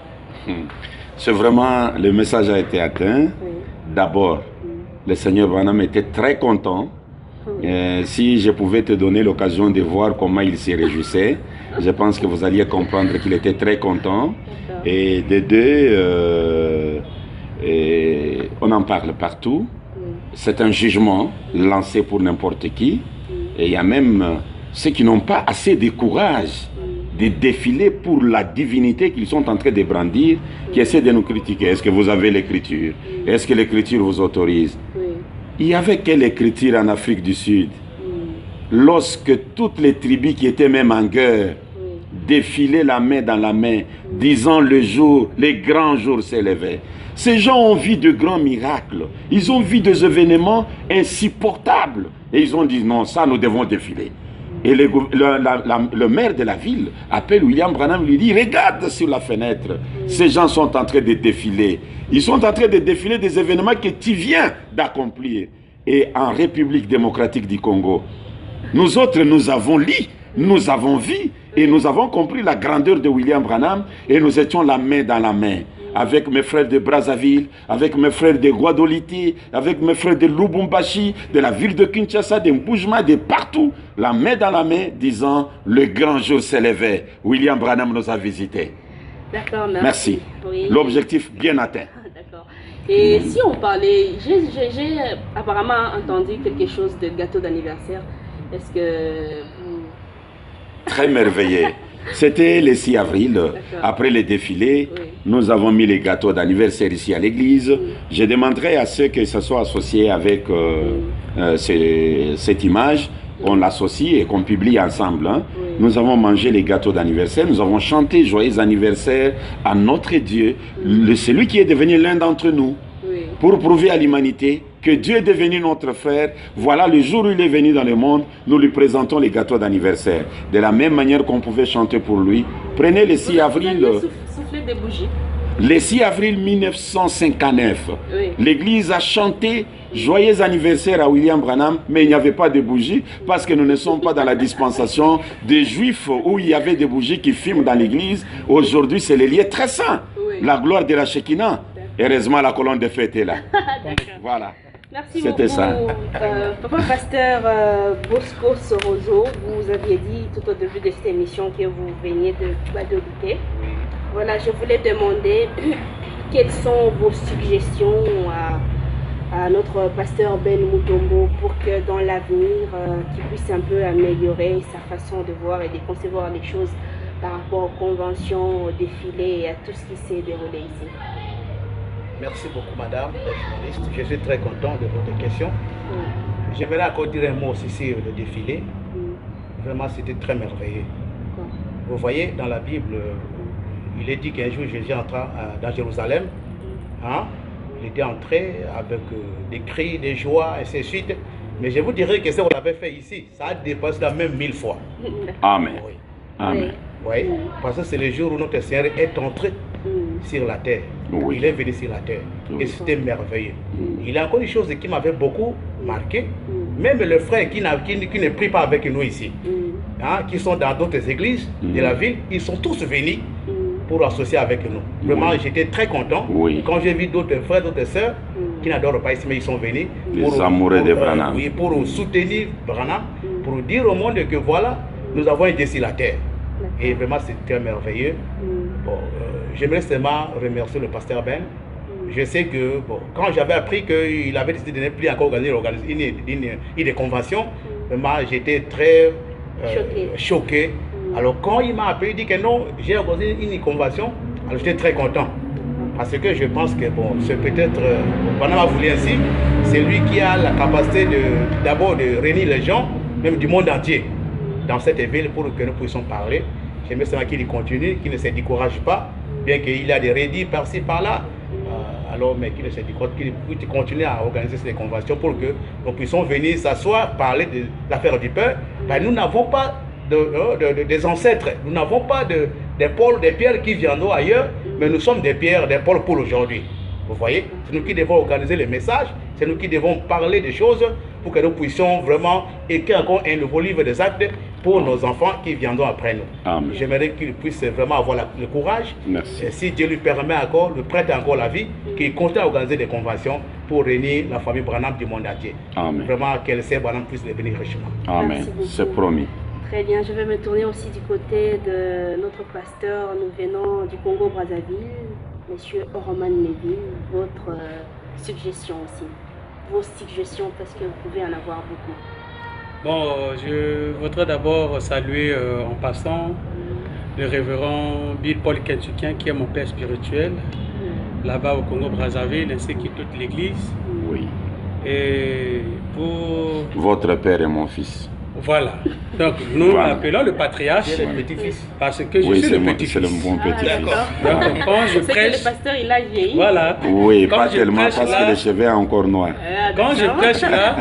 C'est vraiment, le message a été atteint. Oui. D'abord, le Seigneur Branham était très content. Si je pouvais te donner l'occasion de voir comment il s'y réjouissait, je pense que vous alliez comprendre qu'il était très content. Et de deux, Et on en parle partout. C'est un jugement lancé pour n'importe qui. Et il y a même ceux qui n'ont pas assez de courage de défiler pour la divinité qu'ils sont en train de brandir, qui essaient de nous critiquer. Est-ce que vous avez l'écriture? Est-ce que l'écriture vous autorise? Il y avait quelle écriture en Afrique du Sud? Lorsque toutes les tribus qui étaient même en guerre défilaient la main dans la main, disant le jour, les grands jours s'élevaient. Ces gens ont vu de grands miracles. Ils ont vu des événements insupportables. Et ils ont dit, non, ça, nous devons défiler. Et le maire de la ville appelle William Branham, lui dit, regarde sur la fenêtre, ces gens sont en train de défiler. Ils sont en train de défiler des événements que tu viens d'accomplir. Et en République démocratique du Congo, nous autres, nous avons lu, nous avons vu, et nous avons compris la grandeur de William Branham, et nous étions la main dans la main. Avec mes frères de Brazzaville, avec mes frères de Guadoliti, avec mes frères de Lubumbashi, de la ville de Kinshasa, de Mbujima, de partout, la main dans la main, disant le grand jour s'élevait. William Branham nous a visités. D'accord, merci. Oui. L'objectif bien atteint. D'accord. Et si on parlait, j'ai apparemment entendu quelque chose de gâteau d'anniversaire. Est-ce que vous... Très merveilleux. C'était le 6 avril, après le défilé, nous avons mis les gâteaux d'anniversaire ici à l'église. Je demanderai à ceux que ce soit associé avec cette image, qu'on l'associe et qu'on publie ensemble. Hein. Nous avons mangé les gâteaux d'anniversaire, nous avons chanté joyeux anniversaire à notre Dieu, celui qui est devenu l'un d'entre nous, pour prouver à l'humanité que Dieu est devenu notre frère. Voilà le jour où il est venu dans le monde, nous lui présentons les gâteaux d'anniversaire. De la même manière qu'on pouvait chanter pour lui. Prenez le 6 avril... Souffler des bougies. Le 6 avril 1959, l'église a chanté joyeux anniversaire à William Branham, mais il n'y avait pas de bougies parce que nous ne sommes pas dans la dispensation des juifs où il y avait des bougies qui fument dans l'église. Aujourd'hui, c'est les lieux très saints. La gloire de la Shekinah. Heureusement, la colonne de fête est là. Voilà. Merci beaucoup, Papa Pasteur Bosco Sorozo. Vous aviez dit tout au début de cette émission que vous veniez de Guadeloupe. Voilà, je voulais demander quelles sont vos suggestions à notre pasteur Ben Mutombo pour que dans l'avenir, qu'il puisse un peu améliorer sa façon de voir et de concevoir les choses par rapport aux conventions, aux défilés et à tout ce qui s'est déroulé ici. Merci beaucoup, madame la journaliste. Je suis très content de votre question. J'aimerais encore dire un mot aussi sur le défilé. Vraiment, c'était très merveilleux. Vous voyez, dans la Bible, il est dit qu'un jour Jésus entra dans Jérusalem. Hein? Il était entré avec des cris, des joies, et ainsi de suite. Mais je vous dirais que ce qu'on avait fait ici, ça a dépassé la même 1000 fois. Amen. Oui. Amen. Oui, parce que c'est le jour où notre Seigneur est entré sur la terre. Oui. Il est venu sur la terre. Et c'était merveilleux. Il y a encore une chose qui m'avait beaucoup marqué. Même les frères qui ne prient pas avec nous ici, hein, qui sont dans d'autres églises de la ville, ils sont tous venus pour associer avec nous. Vraiment, j'étais très content quand j'ai vu d'autres frères, d'autres sœurs qui n'adorent pas ici, mais ils sont venus les amoureux de Branham. Pour soutenir Branham, pour dire au monde que voilà, nous avons été sur la terre. Et vraiment, c'était merveilleux. Bon, j'aimerais seulement remercier le pasteur Ben. Je sais que bon, quand j'avais appris qu'il avait décidé de ne plus encore organiser une convention, vraiment, j'étais très choqué. Alors quand il m'a appelé, il dit que non, j'ai organisé une convention, alors j'étais très content. Parce que je pense que bon, c'est peut-être, Branham a voulu ainsi, c'est lui qui a la capacité d'abord de réunir les gens, même du monde entier, dans cette ville pour que nous puissions parler. J'aimerais seulement qu'il continue, qu'il ne se décourage pas, bien qu'il a des rédits par-ci, par-là. Alors, mais qu'il ne se décourage, qu'il puisse continuer à organiser ces conventions pour que nous puissions venir s'asseoir, parler de l'affaire du peuple. Ben, nous n'avons pas des ancêtres, nous n'avons pas des pôles, des pierres qui viendront ailleurs, mais nous sommes des pierres, des pôles pour aujourd'hui. Vous voyez, c'est nous qui devons organiser les messages, c'est nous qui devons parler des choses pour que nous puissions vraiment écrire encore un nouveau livre des actes pour nos enfants qui viendront après nous. J'aimerais qu'ils puissent vraiment avoir le courage. Et si Dieu lui permet encore, lui prête encore la vie, qu'il continue à organiser des conventions pour réunir la famille Branham du monde entier. Vraiment, qu'elle sait Branham puisse devenir richement. Amen. C'est promis. Très bien, je vais me tourner aussi du côté de notre pasteur. Nous venons du Congo-Brazzaville. Monsieur Roman Neville, votre suggestion aussi. Vos suggestions, parce que vous pouvez en avoir beaucoup. Bon, je voudrais d'abord saluer en passant le révérend Bill Paul Kentuckien, qui est mon père spirituel, là-bas au Congo-Brazzaville, ainsi que toute l'église. Oui. Et pour... Votre père est mon fils. Voilà. Donc nous l'appelons le patriarche, le petit-fils. parce que je suis le petit-fils. C'est le bon petit-fils. Donc quand je prêche... Que le pasteur, il a vieilli. Voilà. Oui, Quand pas je tellement prêche parce là- que les cheveux sont encore noirs. Quand je prêche là,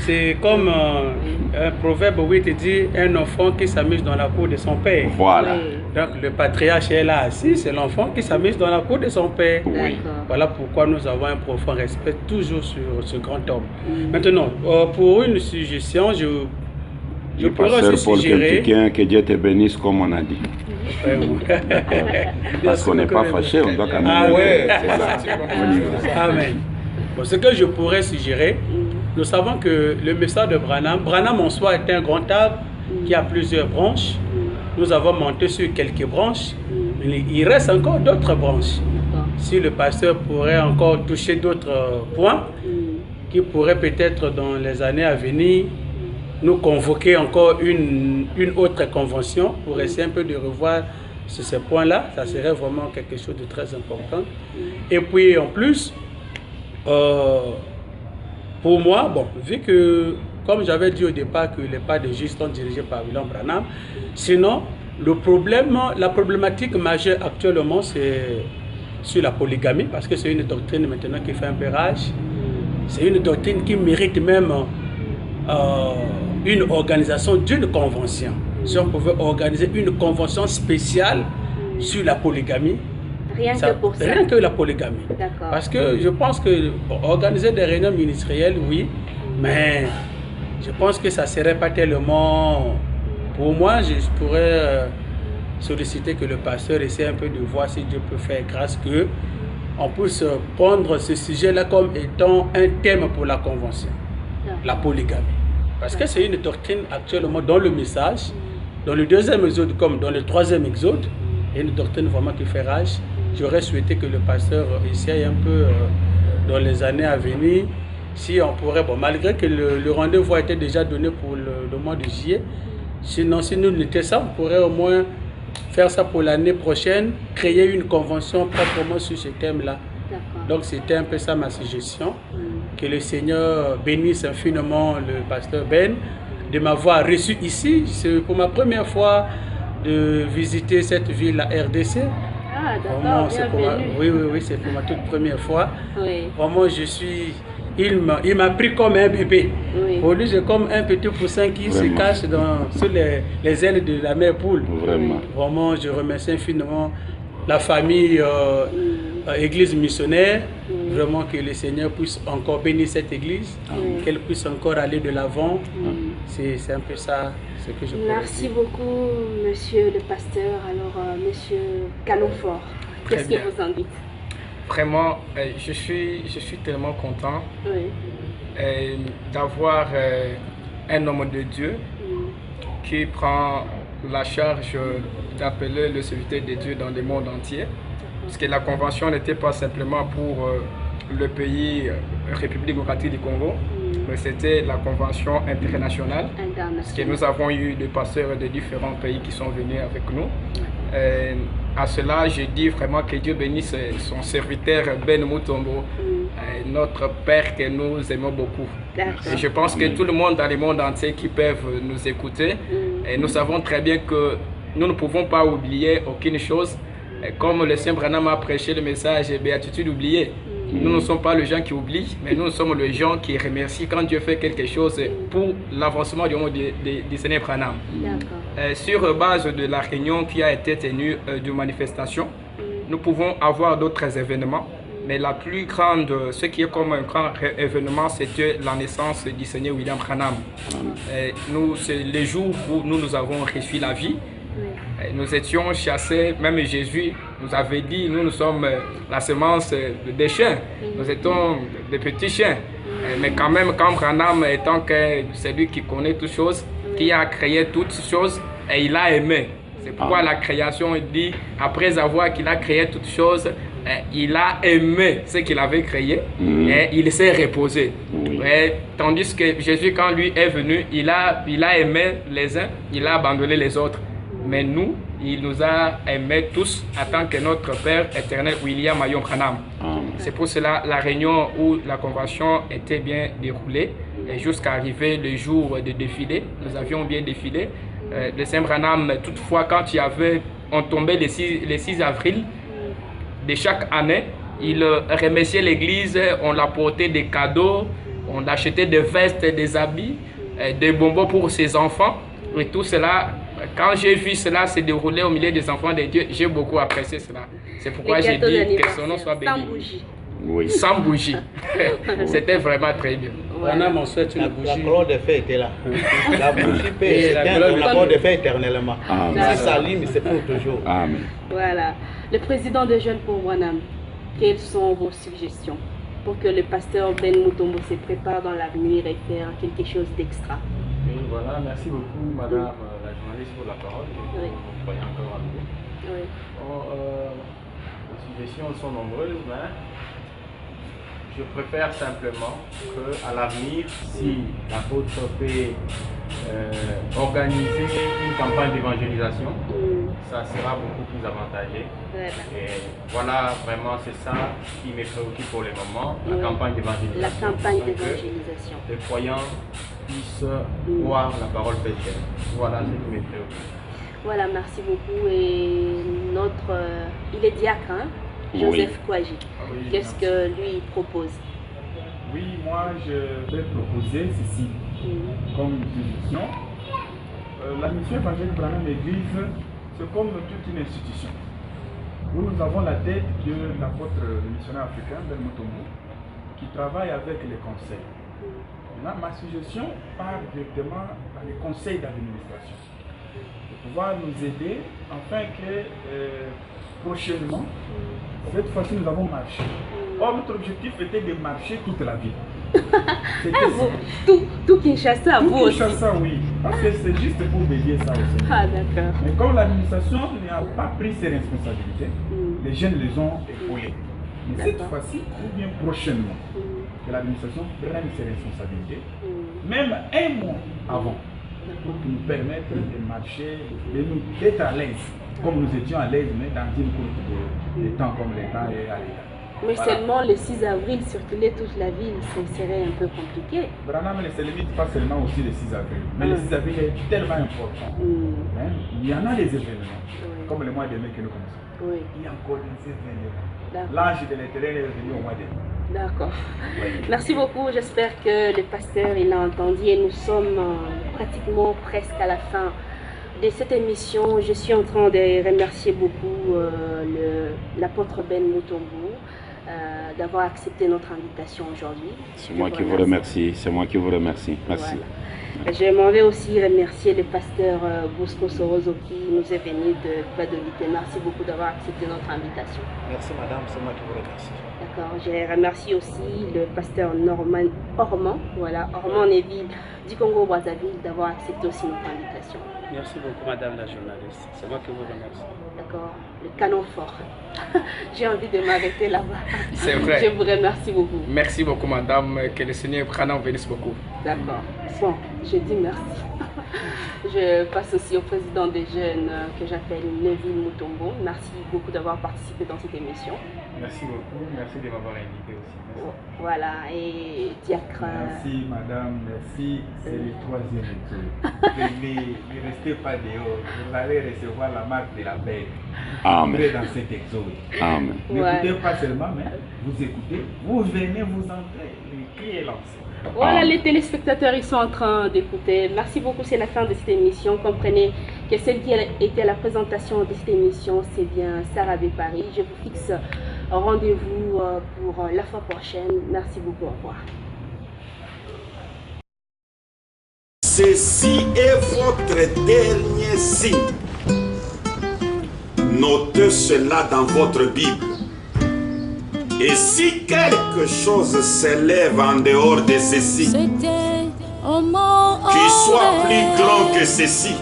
c'est comme un proverbe 8 dit, un enfant qui s'amuse dans la cour de son père. Voilà. Oui. Donc le patriarche est là assis, c'est l'enfant qui s'amuse dans la cour de son père. Oui. D'accord. Voilà pourquoi nous avons un profond respect toujours sur ce grand homme. Maintenant, pour une suggestion, je Le pourrais pasteur aussi Paul suggérer... Kentuckien, que Dieu te bénisse comme on a dit. Parce qu'on n'est pas fâché, on doit quand même... Ah ouais, Voilà. Amen. Bon, ce que je pourrais suggérer, nous savons que le message de Branham en soi est un grand arbre qui a plusieurs branches. Nous avons monté sur quelques branches, mais il reste encore d'autres branches. D'accord. Si le pasteur pourrait encore toucher d'autres points, qui pourraient peut-être dans les années à venir nous convoquer encore une autre convention pour essayer un peu de revoir sur ces points-là, ça serait vraiment quelque chose de très important. Et puis en plus, pour moi, bon, vu que, comme j'avais dit au départ, que les pas de justice sont dirigés par William Branham, sinon, la problématique majeure actuellement, c'est sur la polygamie, parce que c'est une doctrine maintenant qui fait un peu rage. C'est une doctrine qui mérite même une organisation d'une convention. Si on pouvait organiser une convention spéciale sur la polygamie, Rien que pour ça. rien que la polygamie. D'accord. Parce que je pense que bon, organiser des réunions ministérielles, oui, mais je pense que ça ne serait pas tellement... Pour moi, je pourrais solliciter que le pasteur essaie un peu de voir si Dieu peut faire grâce que on puisse prendre ce sujet-là comme étant un thème pour la convention, la polygamie. Parce que c'est une doctrine actuellement dans le message, dans le deuxième exode comme dans le troisième exode, il y a une doctrine vraiment qui fait rage. J'aurais souhaité que le pasteur essaye un peu dans les années à venir, si on pourrait, bon, malgré que le rendez-vous a été déjà donné pour le mois de juillet, sinon si nous n'était ça, on pourrait au moins faire ça pour l'année prochaine, créer une convention proprement sur ce thème-là. Donc c'était un peu ça ma suggestion. Que le Seigneur bénisse infiniment le pasteur Ben de m'avoir reçu ici. C'est pour ma première fois de visiter cette ville, la RDC. Ah, Vraiment, d'accord, bienvenue. oui, c'est pour ma toute première fois. Oui. Vraiment, il m'a pris comme un bébé. Oui. Pour lui, j'ai comme un petit poussin qui se cache sous les ailes de la mère poule. Vraiment. Vraiment, je remercie infiniment la famille Église missionnaire. Vraiment que le Seigneur puisse encore bénir cette église, qu'elle puisse encore aller de l'avant. C'est un peu ça ce que je peux Merci dire. beaucoup, monsieur le pasteur. Alors, monsieur Canonfort, Très qu'est-ce bien. que vous en dites? Vraiment, je suis tellement content Oui. d'avoir un homme de Dieu qui prend la charge d'appeler le serviteur de Dieu dans le monde entier. Parce que la convention n'était pas simplement pour le pays République démocratique du Congo, mais c'était la convention internationale. Parce que nous avons eu des pasteurs de différents pays qui sont venus avec nous. À cela, je dis vraiment que Dieu bénisse son serviteur Ben Mutombo, notre Père que nous aimons beaucoup. Et je pense que tout le monde dans le monde entier qui peuvent nous écouter, et nous savons très bien que nous ne pouvons pas oublier aucune chose. Comme le Saint Branham a prêché le message béatitude oubliée, nous ne sommes pas les gens qui oublient, mais nous sommes les gens qui remercient quand Dieu fait quelque chose pour l'avancement du monde du Seigneur Branham. Sur base de la réunion qui a été tenue de manifestation, nous pouvons avoir d'autres événements, mais la plus grande, ce qui est comme un grand événement, c'était la naissance du Seigneur William Branham. C'est le jour où nous avons reçu la vie. Nous étions chassés, même Jésus nous avait dit, nous sommes la semence des chiens, nous étions des petits chiens. Mais quand même, quand Branham étant que celui qui connaît toutes choses, qui a créé toutes choses, et il a aimé. C'est pourquoi la création dit, après avoir qu'il a créé toutes choses, il a aimé ce qu'il avait créé et il s'est reposé. Tandis que Jésus, quand lui est venu, il a aimé les uns, il a abandonné les autres. Mais nous, il nous a aimés tous en tant que notre Père éternel, William Marion Branham. C'est pour cela la réunion où la convention était bien déroulée jusqu'à arriver le jour de défilé. Nous avions bien défilé. Le Saint Branham, toutefois, quand on tombait le 6 avril de chaque année, il remerciait l'église, on apportait des cadeaux, on achetait des vestes, des habits, des bonbons pour ses enfants. Et tout cela, quand j'ai vu cela se dérouler au milieu des enfants de Dieu, j'ai beaucoup apprécié cela. C'est pourquoi j'ai dit que son nom soit béni. Sans bougie. Oui. Sans bougie. C'était vraiment très bien. Voilà, on souhaite une bougie. La colonne de feu était là. La bougie peut éteindre la colonne de feu éternellement. Si ça allume, c'est pour toujours. Amen. Voilà. Le président des jeunes pour Branham, quelles sont vos suggestions pour que le pasteur Ben Mutombo se prépare dans l'avenir et faire quelque chose d'extra? Oui, voilà, merci beaucoup madame la journaliste pour la parole. Oui. Vous croyez encore à nous. Oui. Bon, les suggestions sont nombreuses, mais je préfère simplement qu'à l'avenir, si l'apôtre peut organiser une campagne d'évangélisation, ça sera beaucoup plus avantageux. Et voilà, vraiment, c'est ça qui me préoccupe pour le moment, la campagne d'évangélisation. La campagne d'évangélisation. Les croyants puissent voir la parole chrétienne. Voilà ce qui me préoccupe. Voilà, merci beaucoup. Et il est diacre, hein? Joseph Kouaji. Oui, qu'est-ce que lui propose? Oui, moi je vais proposer ceci comme suggestion. La mission évangélique Branham Église, c'est comme toute une institution. Où nous avons la tête de l'apôtre missionnaire africain, Ben Mutombo, qui travaille avec les conseils. Ma suggestion part directement dans les conseils d'administration. De pouvoir nous aider afin que prochainement, cette fois-ci nous avons marché. Or, notre objectif était de marcher toute la vie. Tout Kinshasa, vous aussi. Kinshasa, oui. Parce que c'est juste pour dédier ça au Seigneur. Ah, d'accord. Mais comme l'administration n'a pas pris ses responsabilités, les jeunes les ont épaulés. Mais cette fois-ci, ou bien prochainement, que l'administration prenne ses responsabilités, même un mois avant, pour nous permettre de marcher, d'être à l'aise, comme nous étions à l'aise, mais dans une courte de temps comme le temps est à l'état. Mais voilà. Seulement le 6 avril, circuler toute la ville, ce serait un peu compliqué. Branham ne se limite pas seulement aussi le 6 avril, mais le 6 avril est tellement important. Il y en a des événements, comme le mois de mai que nous connaissons. Il y a encore des événements. L'âge de l'Éternel est venu au mois de mai. D'accord. Merci beaucoup. J'espère que le pasteur il a entendu et nous sommes pratiquement presque à la fin de cette émission. Je suis en train de remercier beaucoup l'apôtre Ben Mutombo d'avoir accepté notre invitation aujourd'hui. C'est moi qui vous remercie. C'est moi qui vous remercie. Merci. Voilà. Je m'en vais aussi remercier le pasteur Bosco Sorozo qui nous est venu de Guadeloupe. Merci beaucoup d'avoir accepté notre invitation. Merci madame, c'est moi qui vous remercie. D'accord, je remercie aussi le pasteur Norman Ormand, voilà, Ormand Neville du Congo-Brazzaville d'avoir accepté aussi notre invitation. Merci beaucoup madame la journaliste, c'est moi qui vous remercie. D'accord, le canon fort. J'ai envie de m'arrêter là-bas. C'est vrai. Je vous remercie beaucoup. Merci beaucoup madame, que le Seigneur Branham bénisse beaucoup. D'accord, bon, je dis merci. Je passe aussi au président des jeunes que j'appelle Neville Mutombo. Merci beaucoup d'avoir participé dans cette émission. Merci beaucoup, merci de m'avoir invité aussi. Merci. Voilà, et diacre. Merci madame, merci. C'est le 3e étoile. Ne restez pas dehors, vous allez recevoir la marque de la bête. Amen. Dans cet exode. Amen. N'écoutez pas seulement, mais vous écoutez, vous venez, vous entrez, le cri est lancé. Voilà, les téléspectateurs, ils sont en train d'écouter. Merci beaucoup, c'est la fin de cette émission. Comprenez que celle qui était à la présentation de cette émission, c'est bien Sarah B. Paris. Je vous fixe rendez-vous pour la fois prochaine. Merci beaucoup, au revoir. Ceci est votre dernier signe. Notez cela dans votre Bible. Et si quelque chose s'élève en dehors de ceci, qui soit plus grand que ceci,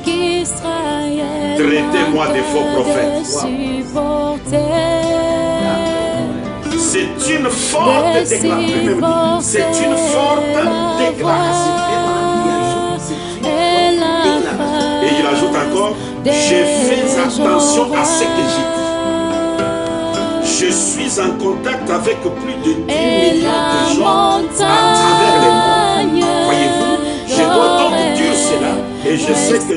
traitez-moi de faux prophètes. une forte déclaration. C'est une forte déclaration. Et il ajoute encore, j'ai fait attention à ce que j'ai dit. Je suis en contact avec plus de 10 millions de gens à travers le monde. Voyez-vous, je dois donc dire cela et je sais que